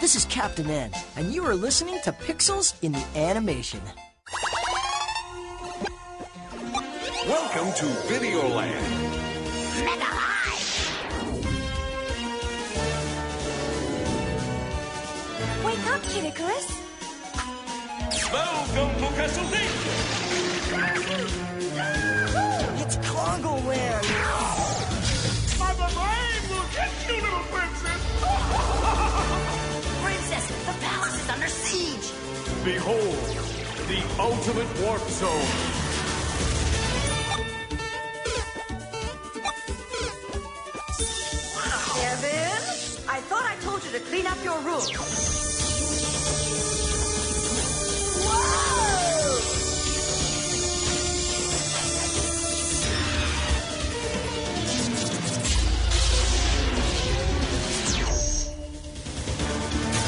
This is Captain N, and you are listening to Pixels in the Animation. Welcome to Videoland. Mega High! Wake up, Kid Icarus. Welcome to Castlevania. It's Congo Land! My brain will get you, little princess. Princess, the palace is under siege. Behold, the ultimate warp zone. Kevin, I thought I told you to clean up your room. Whoa!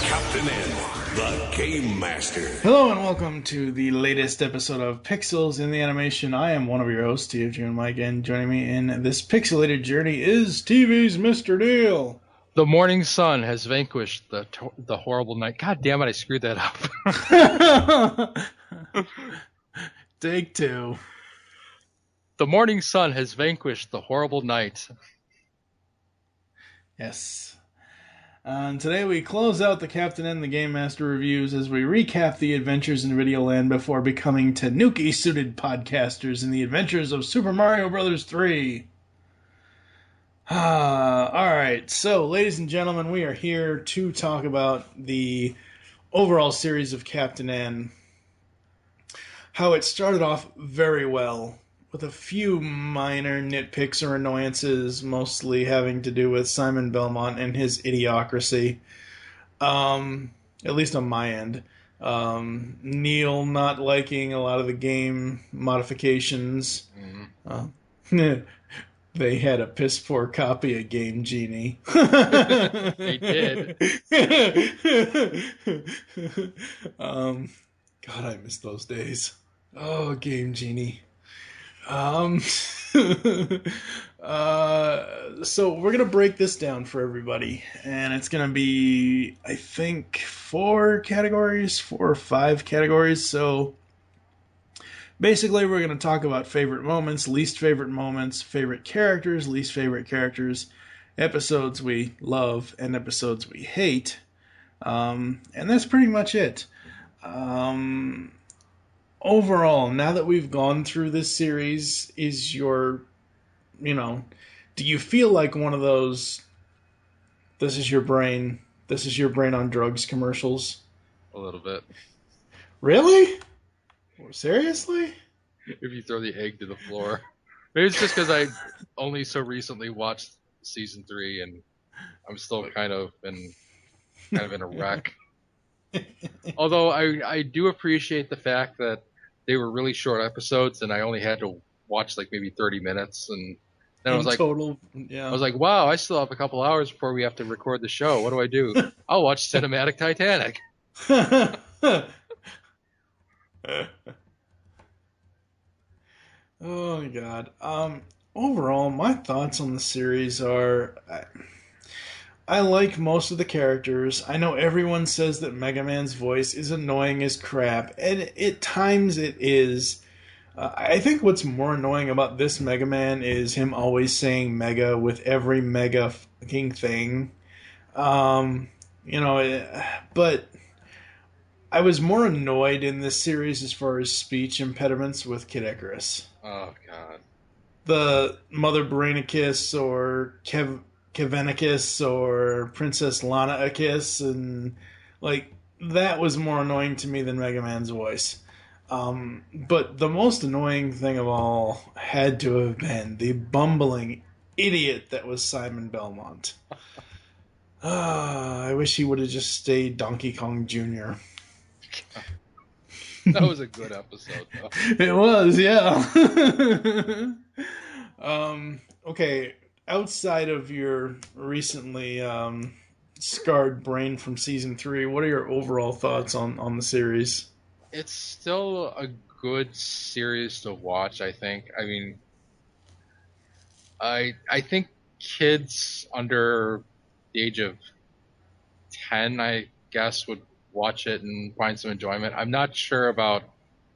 Captain N, the Game Master. Hello and welcome to the latest episode of Pixels in the Animation. I am one of your hosts, TFG and Mike, and joining me in this pixelated journey is TV's Mr. Deal. The morning sun has vanquished the horrible night. God damn it, I screwed that up. Take two. The morning sun has vanquished the horrible night. Yes. And today we close out the Captain and the Game Master reviews as we recap the adventures in Videoland before becoming Tanuki-suited podcasters in the adventures of Super Mario Bros. 3. Alright, so ladies and gentlemen, we are here to talk about the overall series of Captain N. How it started off very well, with a few minor nitpicks or annoyances, mostly having to do with Simon Belmont and his idiocracy. At least on my end. Neil not liking a lot of the game modifications. They had a piss poor copy of Game Genie. They did. God, I miss those days. Oh, Game Genie. So we're going to break this down for everybody, and it's going to be, I think, 4 or 5 categories. So basically we're going to talk about favorite moments, least favorite moments, favorite characters, least favorite characters, episodes we love, and episodes we hate. And that's pretty much it. Overall, now that we've gone through this series, is your, do you feel like one of those, this is your brain on drugs commercials? A little bit. Really? Seriously? If you throw the egg to the floor. Maybe it's just because I only so recently watched season 3 and I'm still kind of in a wreck. Although I do appreciate the fact that they were really short episodes, and I only had to watch like maybe 30 minutes, and then I was like, total, yeah. I was like, wow, I still have a couple hours before we have to record the show. What do I do? I'll watch Cinematic Titanic. Oh my god. Overall, my thoughts on the series are, I like most of the characters. I know everyone says that Mega Man's voice is annoying as crap, and at times it is. I think what's more annoying about this Mega Man is him always saying Mega with every Mega fucking thing. But I was more annoyed in this series as far as speech impediments with Kid Icarus. Oh, God. The Mother Brainicus or Kevenicus or Princess Lanaicus, and that was more annoying to me than Mega Man's voice. But the most annoying thing of all had to have been the bumbling idiot that was Simon Belmont. I wish he would have just stayed Donkey Kong Jr. That was a good episode, though. It was, yeah. Okay, outside of your recently scarred brain from season 3, what are your overall thoughts on the series? It's still a good series to watch, I think. I mean, I think kids under the age of 10, I guests would watch it and find some enjoyment. I'm not sure about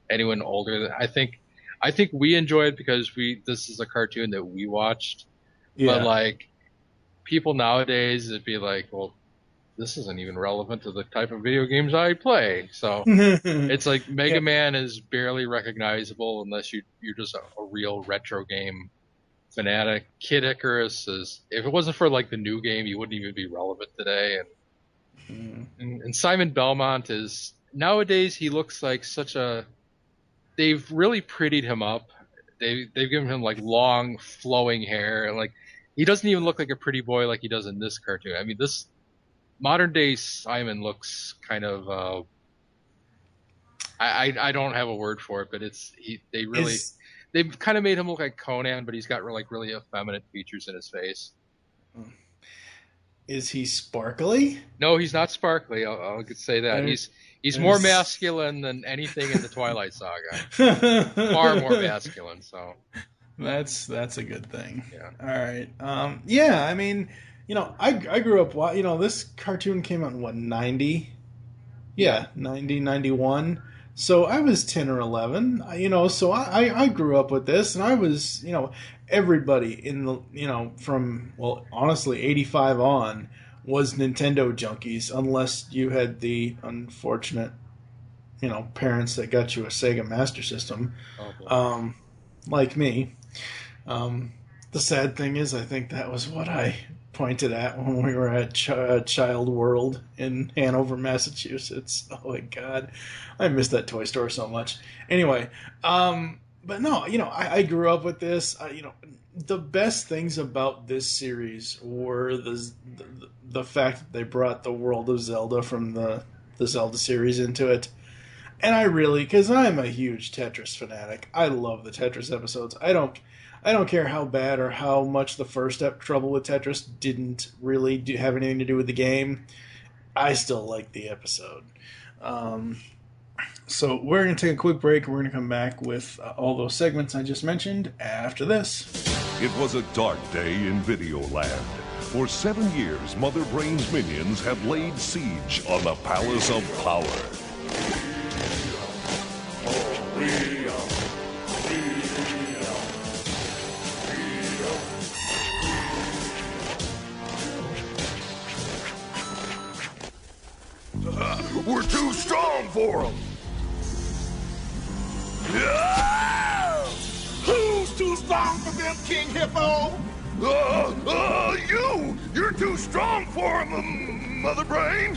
anyone older. I think we enjoy it because this is a cartoon that we watched. Yeah. But like people nowadays, it'd be like, well, this isn't even relevant to the type of video games I play. So it's like Mega Man is barely recognizable unless you're just a real retro game fanatic. Kid Icarus is, if it wasn't for like the new game, he wouldn't even be relevant today. And Simon Belmont is, nowadays he looks like they've really prettied him up. They've given him like long flowing hair, and like he doesn't even look like a pretty boy like he does in this cartoon. I mean, this modern day Simon looks kind of I don't have a word for it, but they've kind of made him look like Conan, but he's got like really effeminate features in his face. Is he sparkly? No, he's not sparkly. I'll say that. He's more masculine than anything in the Twilight Saga. Far more masculine. So that's a good thing. Yeah. All right. Yeah. I mean, I grew up. This cartoon came out in what, 90? Yeah, 90, 91. So I was 10 or 11. So I grew up with this, and I was, everybody in the, from, well, honestly, 85 on was Nintendo junkies, unless you had the unfortunate, parents that got you a Sega Master System, like me. The sad thing is, I think that was what I pointed at when we were at Child World in Hanover, Massachusetts. Oh my God, I miss that toy store so much. Anyway, but no, I grew up with this. The best things about this series were the fact that they brought the world of Zelda from the Zelda series into it. And I really, because I'm a huge Tetris fanatic, I love the Tetris episodes. I don't care how bad or how much the first trouble with Tetris didn't really have anything to do with the game. I still like the episode. So we're going to take a quick break, and we're going to come back with all those segments I just mentioned after this. It was a dark day in Videoland. For 7 years, Mother Brain's minions have laid siege on the Palace of Power. We're too strong for them. Who's too strong for them, King Hippo? You're too strong for them, Mother Brain.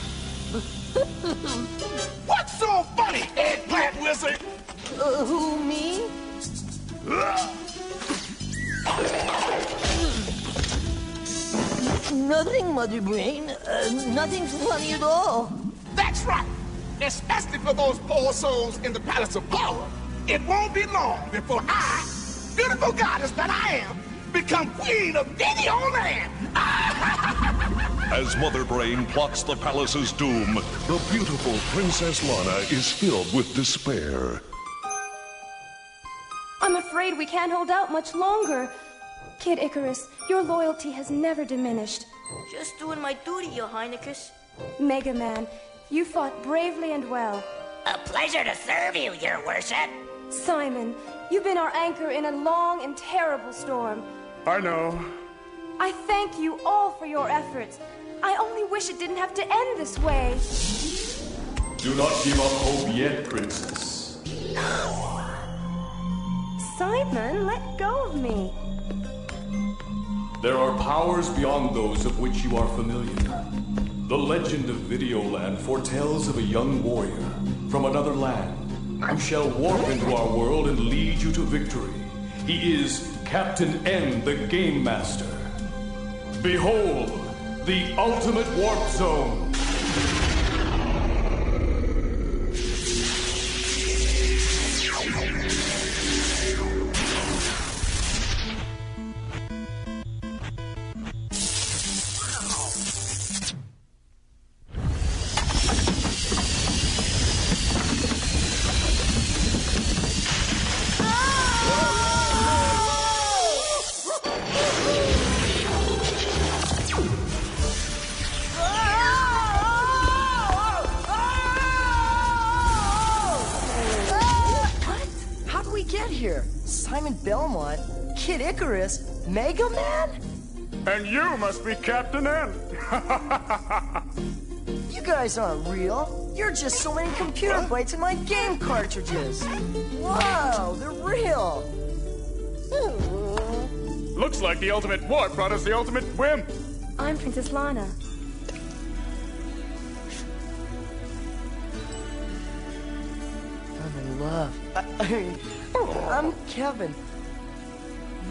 What's so funny, eggplant lizard? Who, me? Nothing, Mother Brain. Nothing's funny at all. That's right. Especially for those poor souls in the Palace of Power. It won't be long before I, beautiful goddess that I am, become queen of Videoland. As Mother Brain plots the palace's doom, the beautiful Princess Lana is filled with despair. I'm afraid we can't hold out much longer. Kid Icarus, your loyalty has never diminished. Just doing my duty, Your Highness. Mega Man, you fought bravely and well. A pleasure to serve you, Your Worship. Simon, you've been our anchor in a long and terrible storm. I know. I thank you all for your efforts. I only wish it didn't have to end this way. Do not give up hope yet, Princess. Simon, let go of me. There are powers beyond those of which you are familiar. The legend of Videoland foretells of a young warrior from another land who shall warp into our world and lead you to victory. He is Captain N, the Game Master. Behold, the ultimate warp zone. here. Simon Belmont, Kid Icarus, Mega Man? And you must be Captain N. You guys aren't real. You're just so many computer bytes in my game cartridges. Wow, they're real. Looks like the ultimate warp brought us the ultimate whim. I'm Princess Lana. I'm in love. I'm Kevin.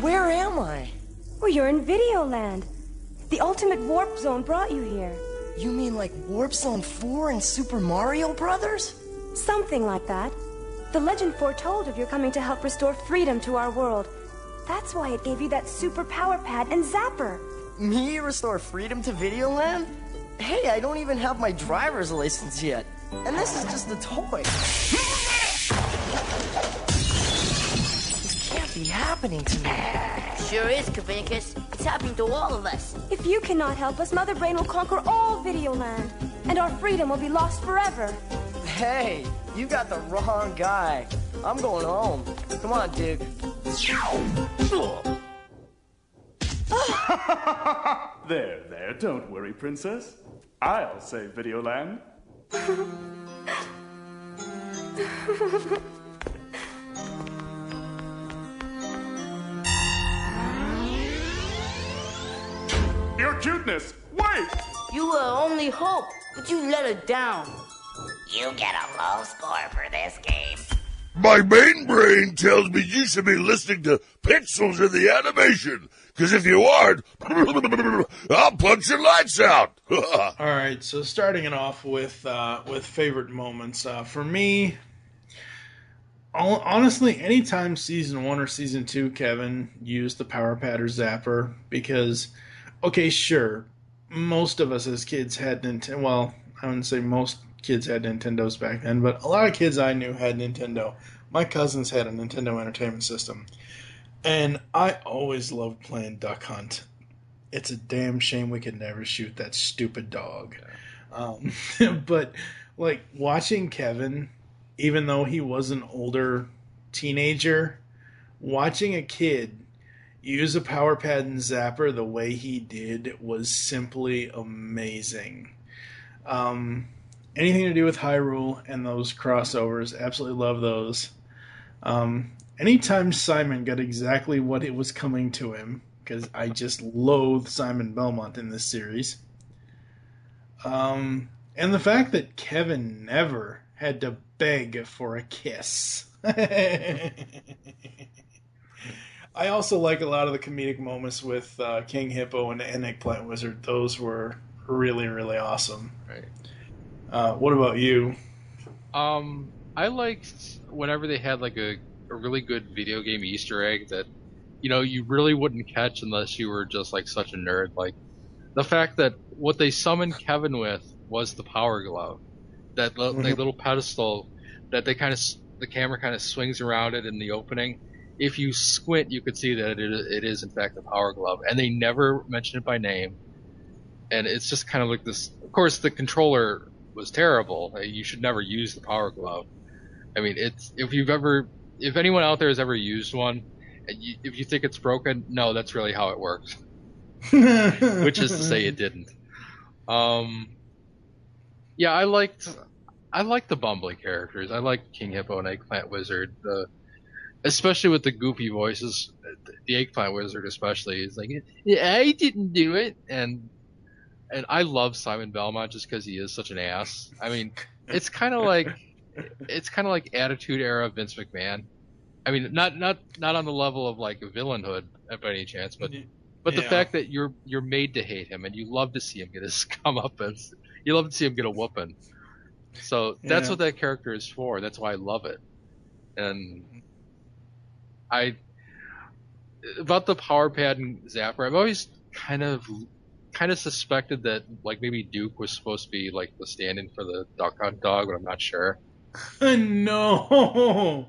Where am I? Well, you're in Videoland. The ultimate warp zone brought you here. You mean like Warp Zone 4 in Super Mario Brothers? Something like that. The legend foretold of your coming to help restore freedom to our world. That's why it gave you that super power pad and zapper. Me restore freedom to Videoland? Hey, I don't even have my driver's license yet. And this is just a toy. This can't be happening to me. Sure is, Kavinicus. It's happening to all of us. If you cannot help us, Mother Brain will conquer all Videoland. And our freedom will be lost forever. Hey, you got the wrong guy. I'm going home. Come on, Duke. There, don't worry, Princess. I'll save Videoland. Your cuteness! Wait! You were our only hope, but you let her down. You get a low score for this game. My main brain tells me you should be listening to Pixels in the animation, because if you aren't, I'll punch your lights out. All right, so starting it off with favorite moments. For me, honestly, anytime Season 1 or Season 2, Kevin used the Power Pad or Zapper, because, okay, sure, most of us as kids had Nintendo. Well, I wouldn't say most kids had Nintendos back then, but a lot of kids I knew had Nintendo. My cousins had a Nintendo Entertainment System, and I always loved playing Duck Hunt. It's a damn shame we could never shoot that stupid dog. But, like, watching Kevin, even though he was an older teenager, watching a kid use a power pad and zapper the way he did was simply amazing. Anything to do with Hyrule and those crossovers, absolutely love those. Anytime Simon got exactly what it was coming to him, because I just loathe Simon Belmont in this series. And the fact that Kevin never had to beg for a kiss. I also like a lot of the comedic moments with King Hippo and Eggplant Wizard. Those were really, really awesome. Right. What about you? I liked whenever they had like a really good video game Easter egg that, you really wouldn't catch unless you were just like such a nerd. Like the fact that what they summoned Kevin with was the Power Glove, that little pedestal that the camera kind of swings around it in the opening. If you squint, you could see that it is in fact the Power Glove, and they never mention it by name. And it's just kind of like this. Of course, the controller was terrible. You should never use the Power Glove. I mean, if anyone out there has ever used one, and if you think it's broken, no, that's really how it works. Which is to say, it didn't. Yeah, I liked the bumbling characters. I liked King Hippo and Eggplant Wizard, especially with the goofy voices. The Eggplant Wizard, especially, is like, I didn't do it, and I love Simon Belmont just because he is such an ass. I mean, it's kind of like Attitude Era Vince McMahon. I mean, not on the level of like villainhood by any chance, but the fact that you're made to hate him and you love to see him get his comeuppance. You love to see him get a whooping. So that's what that character is for. That's why I love it. And about the Power Pad and Zapper, I've always kind of suspected that like maybe Duke was supposed to be like the stand-in for the Duck Hunt dog, but I'm not sure. No,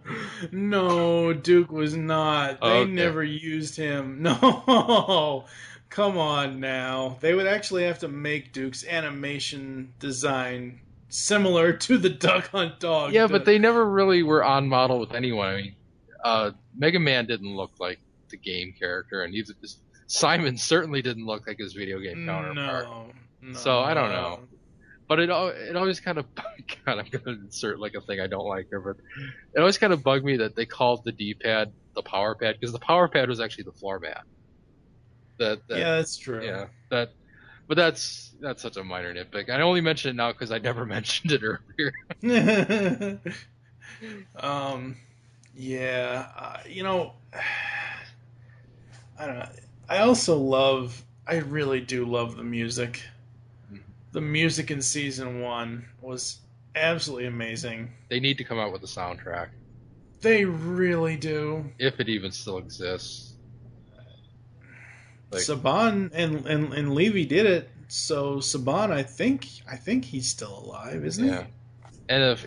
Duke was not. They never used him. No, come on now. They would actually have to make Duke's animation design similar to the Duck Hunt dog. Yeah, but they never really were on model with anyone. I mean, Mega Man didn't look like the game character, and Simon certainly didn't look like his video game counterpart. No. So I don't know. But it always kind of God, I'm gonna insert like a thing I don't like here, but it always kind of bugged me that they called the D-pad the power pad, because the power pad was actually the floor mat. Yeah, that's true. Yeah, but that's such a minor nitpick. I only mention it now because I never mentioned it earlier. You know, I don't know. I really do love the music. The music in season 1 was absolutely amazing. They need to come out with a soundtrack. They really do. If it even still exists. Like, Saban and Levy did it. So Saban, I think he's still alive, isn't he? And if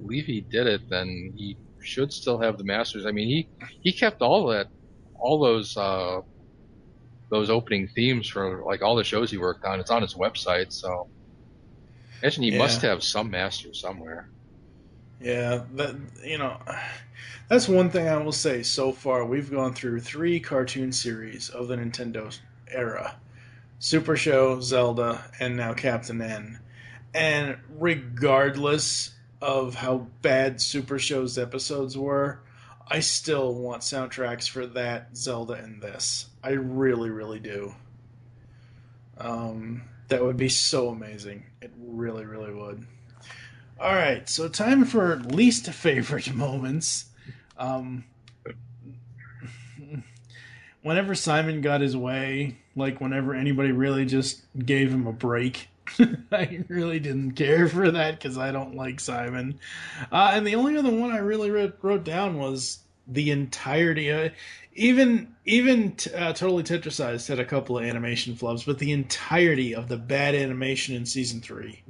Levy did it, then he should still have the masters. I mean, he kept all those opening themes for like all the shows he worked on. It's on his website, so I imagine he must have some masters somewhere. Yeah, that's one thing I will say. So far, we've gone through 3 cartoon series of the Nintendo era: Super Show, Zelda, and now Captain N. And regardless of how bad Super Show's episodes were, I still want soundtracks for that, Zelda, and this. I really, really do. That would be so amazing. It really, really would. All right, so time for least favorite moments. Whenever Simon got his way, like whenever anybody really just gave him a break, I really didn't care for that because I don't like Simon. And the only other one I really wrote down was the entirety. Even Totally Tetrasized had a couple of animation flubs, but the entirety of the bad animation in season 3.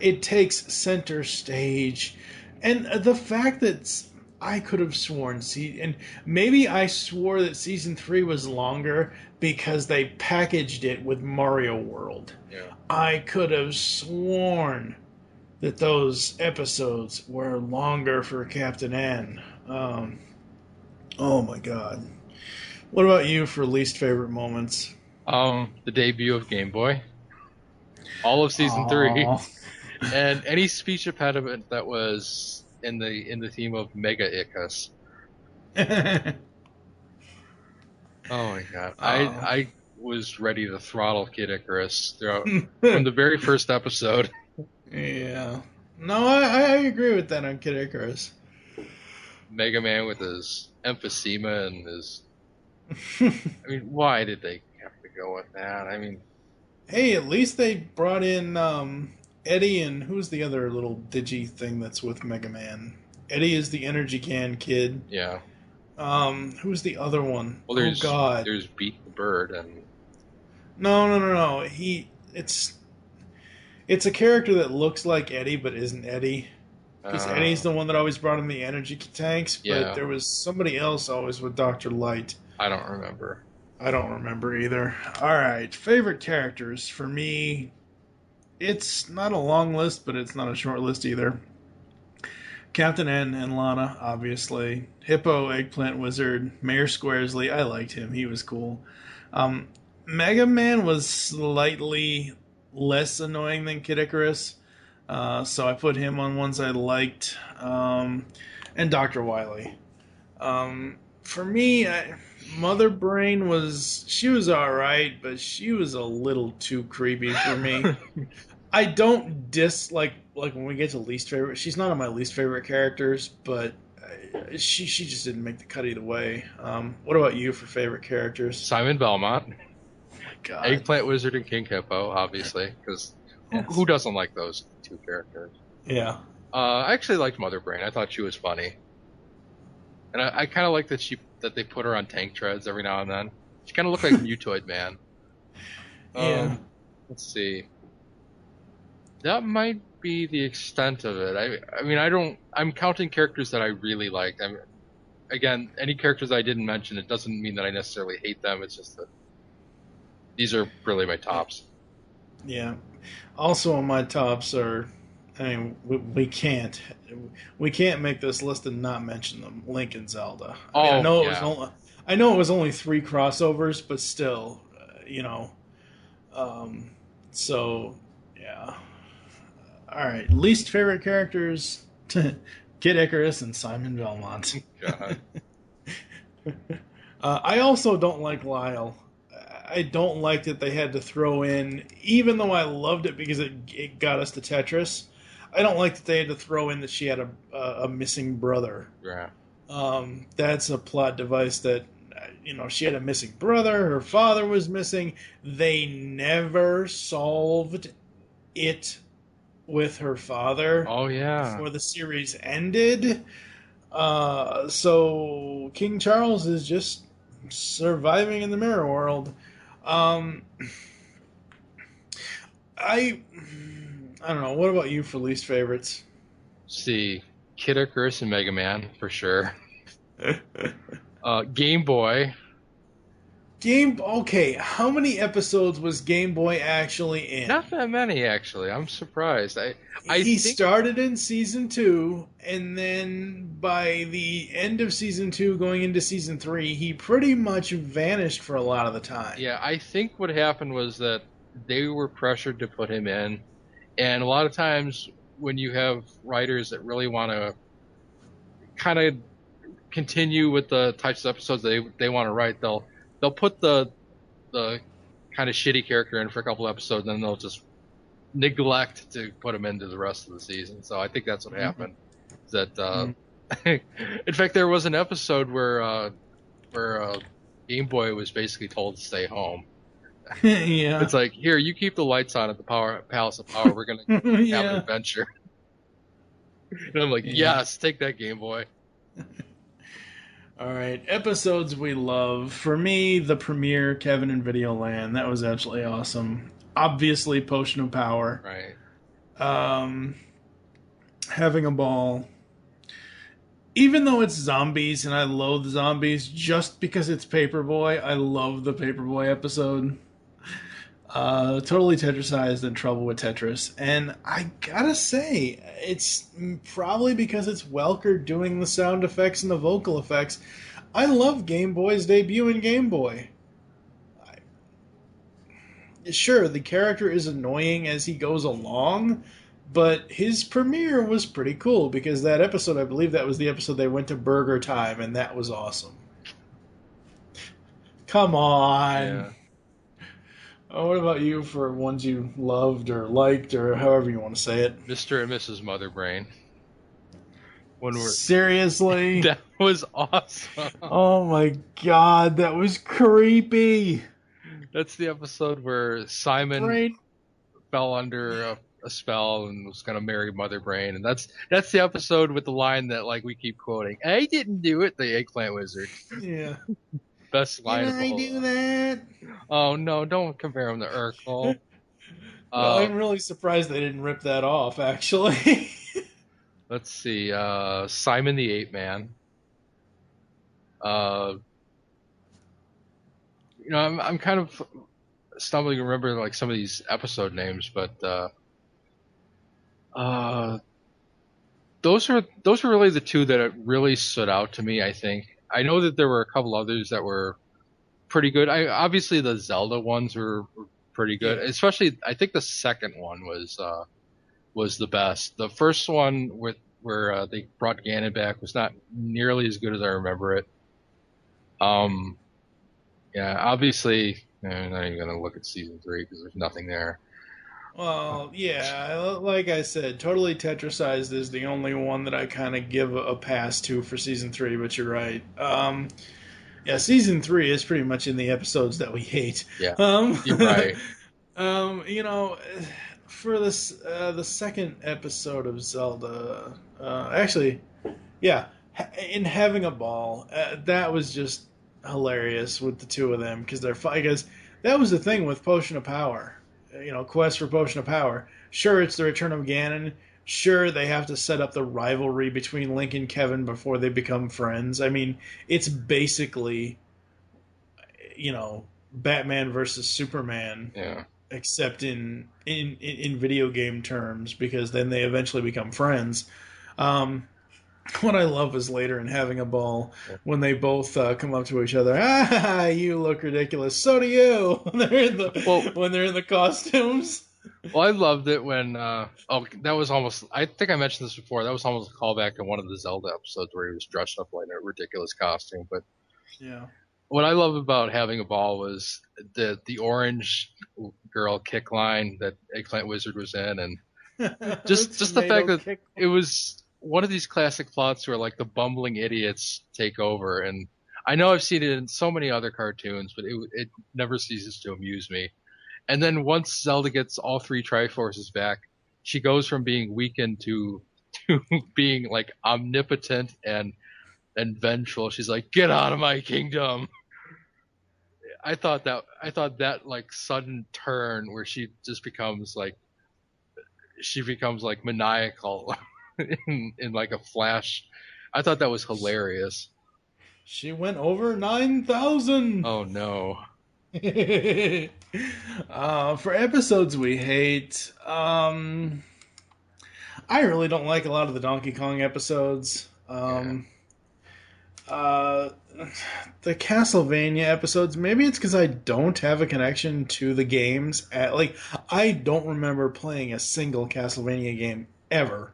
It takes center stage, and the fact that I could have sworn, and maybe I swore that season 3 was longer because they packaged it with Mario World. Yeah. I could have sworn that those episodes were longer for Captain N. Oh my God. What about you for least favorite moments? The debut of Game Boy. All of season 3. And any speech impediment that was in the theme of Mega Icarus. Oh my God. I was ready to throttle Kid Icarus throughout from the very first episode. Yeah. No, I agree with that on Kid Icarus. Mega Man with his emphysema and his... I mean, why did they have to go with that? I mean... Hey, at least they brought in Eddie, and who's the other little digi thing that's with Mega Man? Eddie is the energy can kid. Yeah. Who's the other one? Well, there's Beat the Bird and... No. It's a character that looks like Eddie but isn't Eddie. Because Eddie's the one that always brought in the energy tanks, but there was somebody else always with Dr. Light. I don't remember. I don't remember either. Alright, favorite characters. For me, it's not a long list, but it's not a short list either. Captain N and Lana, obviously. Hippo, Eggplant Wizard, Mayor Squaresley. I liked him. He was cool. Mega Man was slightly less annoying than Kid Icarus. So I put him on ones I liked. And Dr. Wily. For me, Mother Brain was alright, but she was a little too creepy for me. I don't dislike, like when we get to least favorite, she's not on my least favorite characters, but she just didn't make the cut either way. What about you for favorite characters? Simon Belmont. God. Eggplant Wizard and King Hippo, obviously, because who doesn't like those 2 characters? Yeah. I actually liked Mother Brain. I thought she was funny. And I kind of like that they put her on tank treads every now and then. She kind of looked like Mutoid Man. Yeah. Let's see. That might be the extent of it. I'm counting characters that I really liked. Again, any characters I didn't mention, it doesn't mean that I necessarily hate them. It's just that these are really my tops. Yeah. Also on my tops are I mean, we can't make this list and not mention them. Link and Zelda. I know it was only 3 crossovers, but still, So, yeah. All right, least favorite characters: Kid Icarus and Simon Belmont. God. I also don't like Lyle. I don't like that they had to throw in, even though I loved it because it got us to Tetris. I don't like that they had to throw in that she had a missing brother. Yeah. That's a plot device that, she had a missing brother. Her father was missing. They never solved it with her father. Oh yeah. Before the series ended. So King Charles is just surviving in the mirror world. I don't know. What about you for least favorites? See, Kid Icarus and Mega Man for sure. Game Boy. Okay, how many episodes was Game Boy actually in? Not that many, actually. I'm surprised. He started in season 2, and then by the end of season 2, going into season 3, he pretty much vanished for a lot of the time. Yeah, I think what happened was that they were pressured to put him in, and a lot of times when you have writers that really want to kind of continue with the types of episodes they want to write, they'll put the kind of shitty character in for a couple episodes, and then they'll just neglect to put him into the rest of the season. So I think that's what happened. That in fact, there was an episode where Game Boy was basically told to stay home. Yeah, it's like, here, you keep the lights on at the Palace of Power. We're gonna have an adventure. And I'm like, yes, take that, Game Boy. All right, episodes we love. For me, the premiere, Kevin in Videoland. That was absolutely awesome. Obviously, Potion of Power. Right. Having a ball. Even though it's zombies, and I loathe zombies, just because it's Paperboy, I love the Paperboy episode. Totally Tetrisized and Trouble with Tetris. And I gotta say, it's probably because it's Welker doing the sound effects and the vocal effects. I love Game Boy's debut in Game Boy. Sure, the character is annoying as he goes along, but his premiere was pretty cool because that episode, I believe that was the episode they went to Burger Time, and that was awesome. Come on. Yeah. Oh, what about you for ones you loved or liked or however you want to say it? Mr. and Mrs. Mother Brain. Seriously? That was awesome. Oh my god, that was creepy. That's the episode where Simon fell under a spell and was going to marry Mother Brain, and that's the episode with the line that we keep quoting. I didn't do it, the Eggplant Wizard. Yeah. Best line Did of all. I do that? Oh no! Don't compare him to Urkel. Well, I'm really surprised they didn't rip that off. Actually. Let's see. Simon the Ape-Man. I'm kind of stumbling to remember some of these episode names, but those were really the two that really stood out to me. I think. I know that there were a couple others that were pretty good. Obviously the Zelda ones were pretty good, especially I think the second one was the best. The first one where they brought Ganon back was not nearly as good as I remember it. Yeah, obviously I'm not even gonna look at season 3 because there's nothing there. Well, yeah, like I said, Totally Tetrisized is the only one that I kind of give a pass to for season 3, but you're right. Yeah, season 3 is pretty much in the episodes that we hate. Yeah, you're right. For this, the second episode of Zelda, actually, yeah, in Having a Ball, that was just hilarious with the two of them because that was the thing with Potion of Power. Quest for Potion of Power. Sure, it's the return of Ganon. Sure, they have to set up the rivalry between Link and Kevin before they become friends. I mean, it's basically, Batman versus Superman. Yeah. except in video game terms, because then they eventually become friends. What I love is later in Having a Ball when they both come up to each other. Ah, you look ridiculous. So do you. When they're in the costumes. Well, I loved it when that was almost. I think I mentioned this before. That was almost a callback to one of the Zelda episodes where he was dressed up like a ridiculous costume. But yeah, what I love about Having a Ball was the orange girl kick line that Eggplant Wizard was in, and just the fact that it was one of these classic plots where like the bumbling idiots take over. And I know I've seen it in so many other cartoons, but it never ceases to amuse me. And then once Zelda gets all three Triforces back, she goes from being weakened to being like omnipotent and vengeful. She's like, "Get out of my kingdom." I thought that like sudden turn where she becomes like maniacal in like a flash. I thought that was hilarious. She went over 9,000. Oh no. For episodes we hate, I really don't like a lot of the Donkey Kong episodes. The Castlevania episodes, maybe it's because I don't have a connection to the games. I don't remember playing a single Castlevania game ever.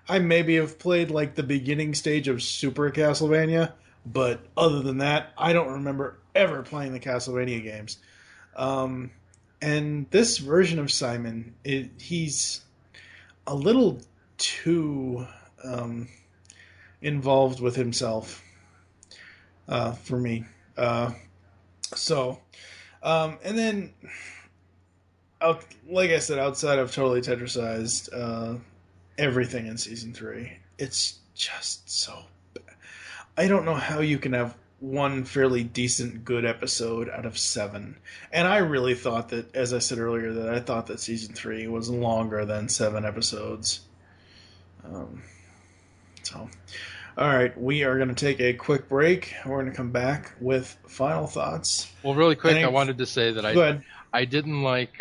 I maybe have played like the beginning stage of Super Castlevania, but other than that, I don't remember ever playing the Castlevania games. And this version of Simon, he's a little too involved with himself for me. And then, like I said, outside of Totally Tetrisized, everything in Season 3, it's just so bad. I don't know how you can have one fairly decent good episode out of 7. And I really thought that, as I said earlier, that I thought that Season 3 was longer than 7 episodes. Alright, we are going to take a quick break. We're going to come back with final thoughts. Well, really quick, I wanted to say that Go ahead. I didn't like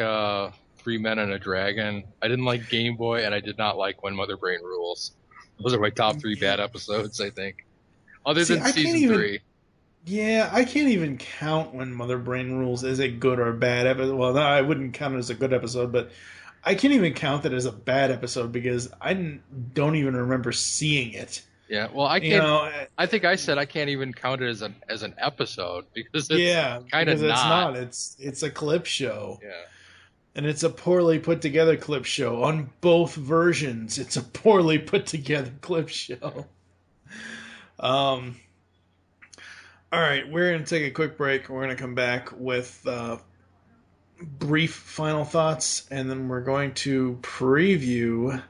Three Men and a Dragon. I didn't like Game Boy, and I did not like When Mother Brain Rules. Those are my top 3 bad episodes, I think. Other than Season 3. Yeah, I can't even count When Mother Brain Rules as a good or bad episode. Well, no, I wouldn't count it as a good episode, but I can't even count it as a bad episode because I don't even remember seeing it. Yeah, well, I can't. I think I said I can't even count it as an episode because it's kind of not. It's a clip show. Yeah, and it's a poorly put together clip show on both versions. It's a poorly put together clip show. All right, we're going to take a quick break. We're going to come back with brief final thoughts, and then we're going to preview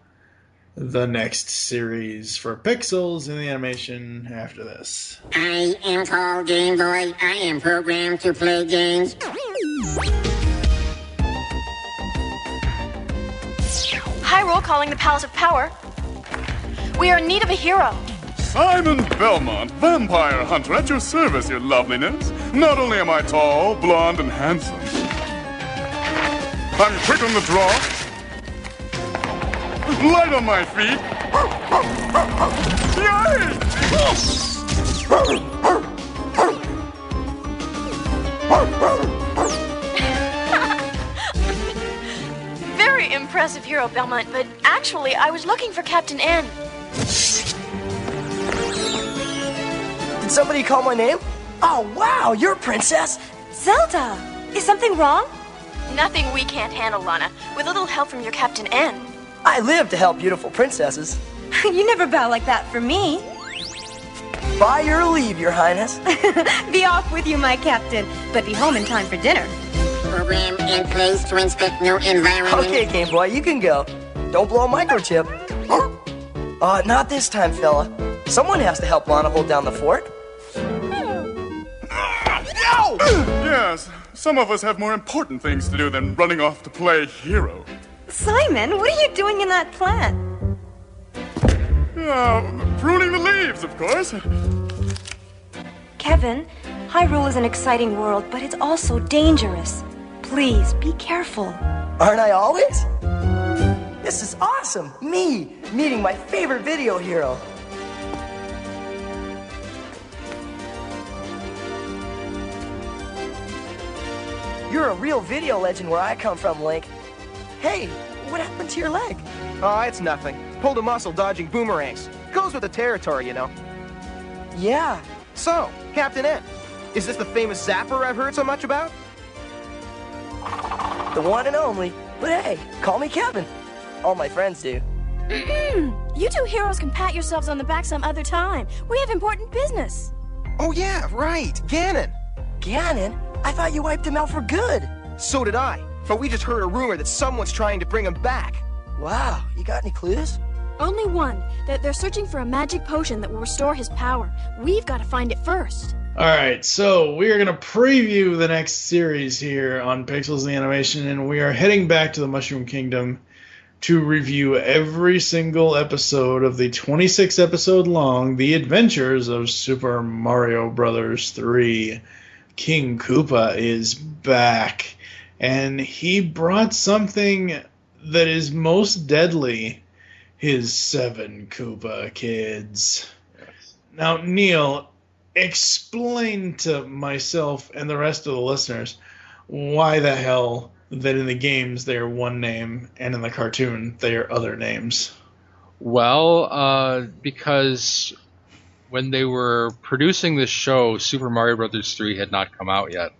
the next series for Pixels in the animation after this. I am called Game Boy. I am programmed to play games. Hyrule calling the Palace of Power. We are in need of a hero. Simon Belmont, vampire hunter, at your service, your loveliness. Not only am I tall, blonde, and handsome, I'm quick on the draw, light on my feet. Very impressive hero, Belmont, but actually, I was looking for Captain N. Did somebody call my name? Oh, wow, you're a princess. Zelda, is something wrong? Nothing we can't handle, Lana, with a little help from your Captain N. I live to help beautiful princesses. You never bow like that for me. By your leave, your highness. Be off with you, my captain, but be home in time for dinner. Program in place to inspect new environment. Okay, Game Boy, you can go. Don't blow a microchip. Not this time, fella. Someone has to help Lana hold down the fort. Yes, some of us have more important things to do than running off to play hero. Simon, what are you doing in that plant? Pruning the leaves, of course. Kevin, Hyrule is an exciting world, but it's also dangerous. please, be careful. Aren't I always? This is awesome! Me, meeting my favorite video hero. You're a real video legend where I come from, Link. Hey, what happened to your leg? Oh, it's nothing. Pulled a muscle dodging boomerangs. Goes with the territory, you know. Yeah. So, Captain N, is this the famous zapper I've heard so much about? The one and only. But hey, call me Kevin. All my friends do. You two heroes can pat yourselves on the back some other time. We have important business. Oh yeah, right, Ganon. Ganon? I thought you wiped him out for good. So did I, but we just heard a rumor that someone's trying to bring him back. Wow, you got any clues? Only one, that they're searching for a magic potion that will restore his power. We've got to find it first. Alright, so we are going to preview the next series here on Pixels the Animation, and we are heading back to the Mushroom Kingdom to review every single episode of the 26-episode long The Adventures of Super Mario Bros. 3. King Koopa is back, and he brought something that is most deadly, his 7 Koopa kids. Yes. Now, Neil, explain to myself and the rest of the listeners why the hell that in the games they are one name and in the cartoon they are other names. Well, because when they were producing this show, Super Mario Bros. 3 had not come out yet.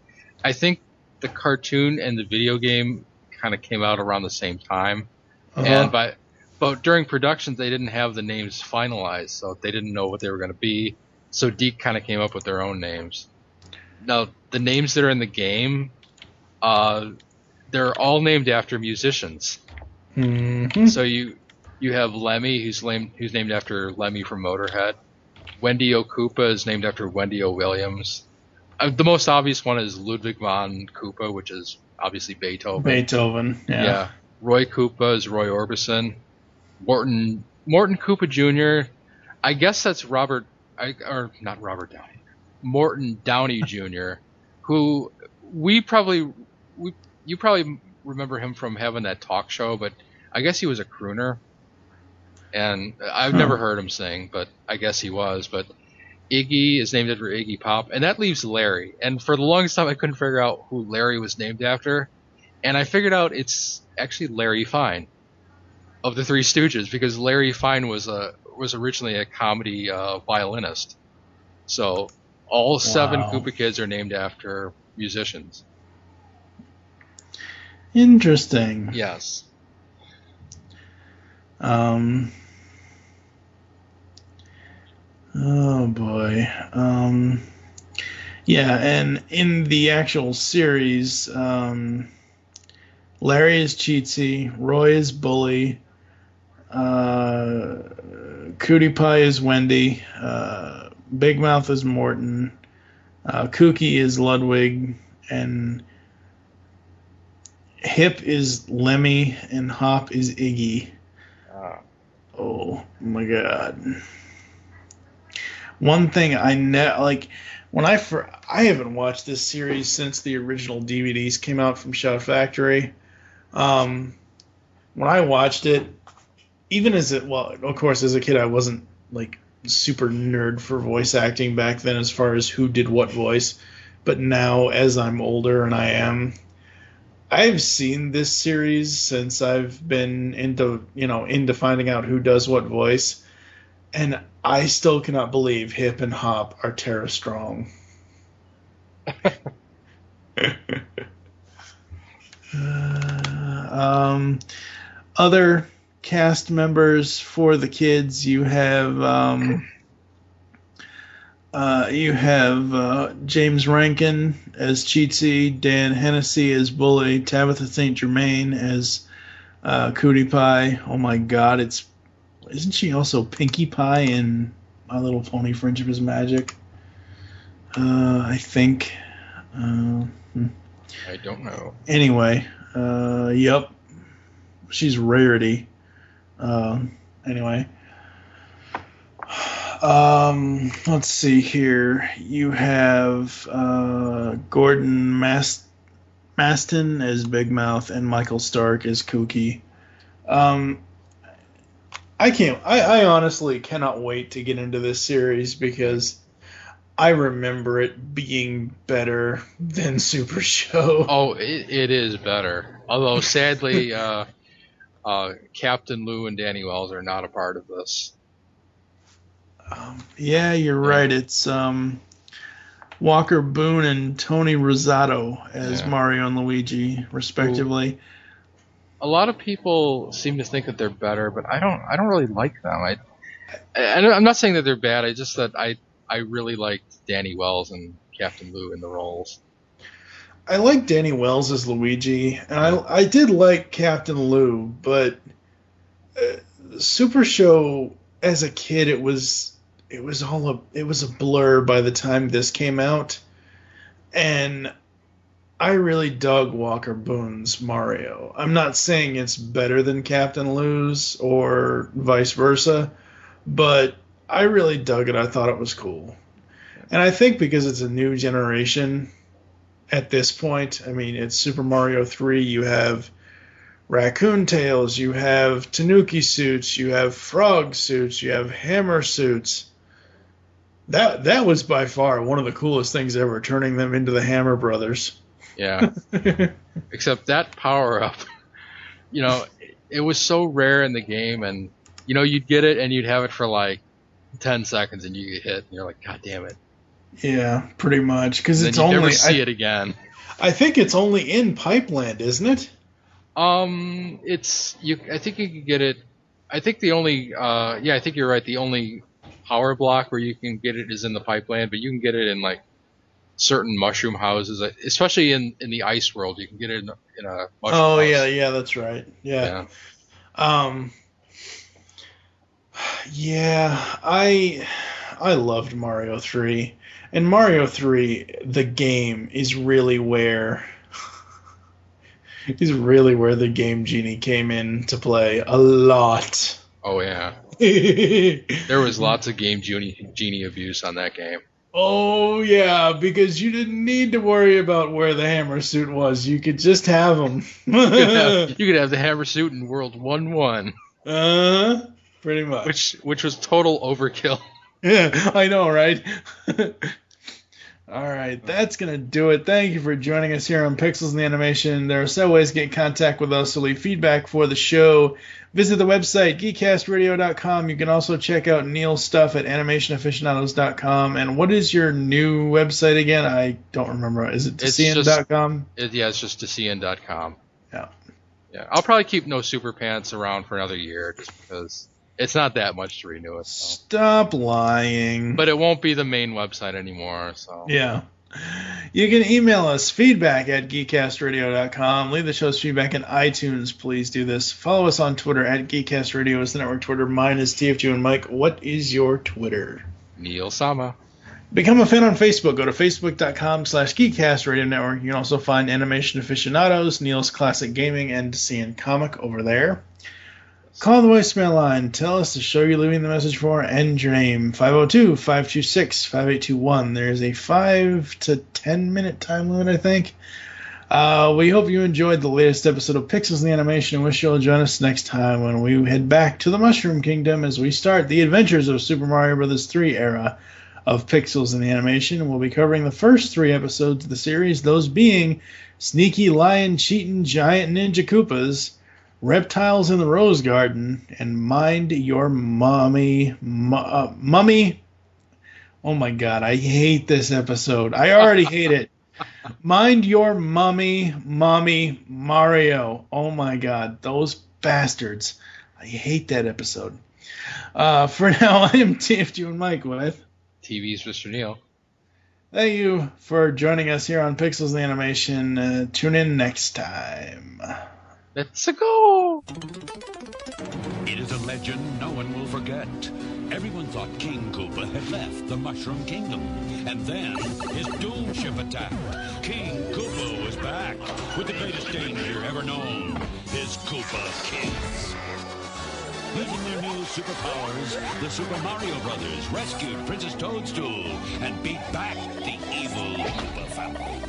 I think the cartoon and the video game kind of came out around the same time. And but during production, they didn't have the names finalized, so they didn't know what they were going to be. So Deke kind of came up with their own names. Now, the names that are in the game, they're all named after musicians. Mm-hmm. So you have Lemmy, who's named after Lemmy from Motorhead. Wendy O. Koopa is named after Wendy O. Williams. The most obvious one is Ludwig von Koopa, which is obviously Beethoven. Beethoven, yeah. Roy Koopa is Roy Orbison. Morton Koopa Jr., I guess that's not Robert Downey. Morton Downey Jr., who you probably remember him from having that talk show, but I guess he was a crooner. And I've never heard him sing, but I guess he was. But Iggy is named after Iggy Pop, and that leaves Larry. And for the longest time, I couldn't figure out who Larry was named after. And I figured out it's actually Larry Fine of the Three Stooges, because Larry Fine was originally a comedy violinist. So all 7 Koopa kids are named after musicians. Interesting. Yes. Oh boy. Yeah, and in the actual series, Larry is Cheatsy, Roy is Bully, Cootie Pie is Wendy, Big Mouth is Morton, Kooky is Ludwig, and Hip is Lemmy, and Hop is Iggy. Oh my god. One thing I when I haven't watched this series since the original DVDs came out from Shout Factory. When I watched it, even of course, as a kid, I wasn't like super nerd for voice acting back then as far as who did what voice. But now, as I'm older, and I've seen this series since I've been into finding out who does what voice, and I still cannot believe Hip and Hop are Tara Strong. Other cast members for the kids, you have James Rankin as Cheatsy, Dan Hennessy as Bully, Tabitha St. Germain as Cootie Pie. Oh my god, isn't she also Pinkie Pie in My Little Pony Friendship is Magic? I think. I don't know. Anyway, yep. She's Rarity. Anyway. Let's see here. You have Gordon Maston as Big Mouth and Michael Stark as Kooky. I honestly cannot wait to get into this series because I remember it being better than Super Show. Oh, it is better. Although, sadly, Captain Lou and Danny Wells are not a part of this. Yeah, you're right. It's Walker Boone and Tony Rosato as Mario and Luigi, respectively. A lot of people seem to think that they're better, but I don't really like them. I'm not saying that they're bad. I just that I really liked Danny Wells and Captain Lou in the roles. I like Danny Wells as Luigi, and I did like Captain Lou, but Super Show as a kid it was a blur by the time this came out, and I really dug Walker Boone's Mario. I'm not saying it's better than Captain Lou's or vice versa, but I really dug it. I thought it was cool. And I think because it's a new generation at this point, I mean, it's Super Mario 3, you have raccoon tails, you have Tanuki suits, you have frog suits, you have hammer suits. That was by far one of the coolest things ever, turning them into the Hammer Brothers. Yeah. Except that power-up, it was so rare in the game, and, you'd get it, and you'd have it for, 10 seconds, and you get hit, and you're like, God damn it. Yeah, pretty much. Because it's only... never see it again. I think it's only in Pipeland, isn't it? I think you can get it... I think the only... I think you're right. The only power block where you can get it is in the Pipeland, but you can get it in, certain mushroom houses, especially in the ice world. You can get it in a mushroom house. Yeah, that's right. Yeah. I loved Mario 3. And Mario 3, the game, is really where the Game Genie came in to play a lot. Oh, yeah. There was lots of Game Genie abuse on that game. Oh, yeah, because you didn't need to worry about where the hammer suit was. You could just have them. You could have the hammer suit in World 1-1. Pretty much. Which was total overkill. Yeah, I know, right? All right, that's going to do it. Thank you for joining us here on Pixels in the Animation. There are several ways to get in contact with us, so leave feedback for the show. Visit the website, geekcastradio.com. You can also check out Neil's stuff at animationaficionados.com. And what is your new website again? I don't remember. Is it Decian.com? It's just Decian.com. Yeah. Yeah, I'll probably keep No Super Pants around for another year just because it's not that much to renew it. So. Stop lying. But it won't be the main website anymore. So yeah. You can email us, feedback at geekcastradio.com. Leave the show's feedback in iTunes. Please do this. Follow us on Twitter at geekcastradio is the network Twitter. Mine is TFG and Mike. What is your Twitter? Neil Sama. Become a fan on Facebook. Go to facebook.com/geekcastradio network. You can also find Animation Aficionados, Neil's Classic Gaming, and Decian Comic over there. Call the voicemail line. Tell us the show you're leaving the message for and your name. 502-526-5821. There's a 5 to 10 minute time limit, I think. We hope you enjoyed the latest episode of Pixels in the Animation and wish you'll join us next time when we head back to the Mushroom Kingdom as we start the adventures of Super Mario Bros. 3 era of Pixels in the Animation. We'll be covering the first 3 episodes of the series, those being Sneaky Lion Cheatin' Giant Ninja Koopas, Reptiles in the Rose Garden, and Mind Your Mummy. Mummy. Oh my god, I hate this episode. I already hate it. Mind Your Mommy Mario. Oh my god, those bastards. I hate that episode. For now, I am TFG and Mike with TV's Mr. Neil. Thank you for joining us here on Pixels in the Animation. Tune in next time. Let's go! It is a legend no one will forget. Everyone thought King Koopa had left the Mushroom Kingdom. And then his doom ship attacked. King Koopa was back with the greatest danger ever known. His Koopa kids. Using their new superpowers, the Super Mario Brothers rescued Princess Toadstool and beat back the evil Koopa family.